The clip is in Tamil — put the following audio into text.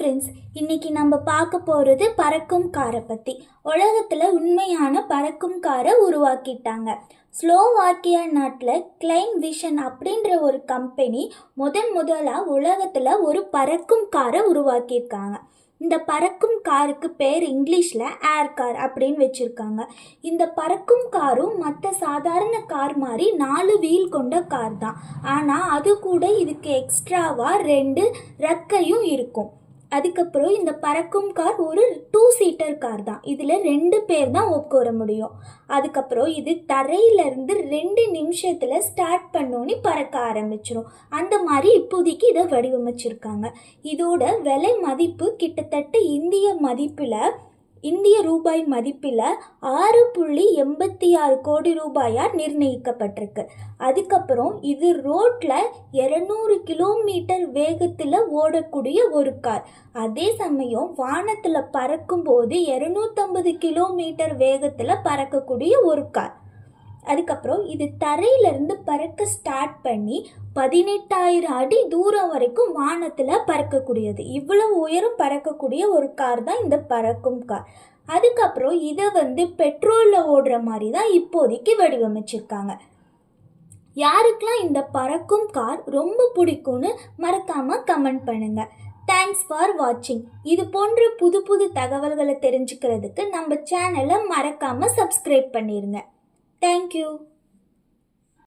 ஃப்ரெண்ட்ஸ், இன்னைக்கு நம்ம பார்க்க போகிறது பறக்கும் காரை பற்றி. உலகத்தில் உண்மையான பறக்கும் காரை உருவாக்கிட்டாங்க. ஸ்லோவாக்கியா நாட்டில் கிளைன் விஷன் அப்படின்ற ஒரு கம்பெனி முதலாக உலகத்தில் ஒரு பறக்கும் காரை உருவாக்கியிருக்காங்க. இந்த பறக்கும் காருக்கு பேர் இங்கிலீஷில் ஏர் கார் அப்படின்னு வச்சுருக்காங்க. இந்த பறக்கும் காரும் மற்ற சாதாரண கார் மாதிரி 4 வீல் கொண்ட கார் தான். ஆனால் அது கூட இதுக்கு எக்ஸ்ட்ராவாக 2 ரெக்கையும் இருக்கும். அதுக்கப்புறம் இந்த பறக்கும் கார் ஒரு 2 சீட்டர் கார் தான். இதில் 2 பேர் தான் உட்கார முடியும். அதுக்கப்புறம் இது தரையிலேருந்து 2 நிமிஷத்தில் ஸ்டார்ட் பண்ணோன்னு பறக்க ஆரம்பிச்சிடும். அந்த மாதிரி இப்போதைக்கு இதை வடிவமைச்சிருக்காங்க. இதோட விலை மதிப்பு கிட்டத்தட்ட இந்திய ரூபாய் மதிப்பில் 6.86 கோடி ரூபாயாக நிர்ணயிக்கப்பட்டிருக்கு. அதுக்கப்புறம் இது ரோட்டில் 200 கிலோமீட்டர் வேகத்தில் ஓடக்கூடிய ஒரு கார். அதே சமயம் வானத்தில் பறக்கும்போது 250 கிலோமீட்டர் வேகத்தில் பறக்கக்கூடிய ஒரு கார். அதுக்கப்புறம் இது தரையிலிருந்து பறக்க ஸ்டார்ட் பண்ணி 18,000 அடி தூரம் வரைக்கும் வானத்தில் பறக்கக்கூடியது. இவ்வளவு உயரம் பறக்கக்கூடிய ஒரு கார் தான் இந்த பறக்கும் கார். அதுக்கப்புறம் இதை பெட்ரோலில் ஓடுற மாதிரி தான் இப்போதைக்கு வடிவமைச்சிருக்காங்க. யாருக்கெல்லாம் இந்த பறக்கும் கார் ரொம்ப பிடிக்கும்னு மறக்காமல் கமெண்ட் பண்ணுங்கள். தேங்க்ஸ் ஃபார் வாட்சிங். இது போன்ற புது தகவல்களை தெரிஞ்சுக்கிறதுக்கு நம்ம சேனலை மறக்காமல் சப்ஸ்கிரைப் பண்ணிடுங்க. Thank you.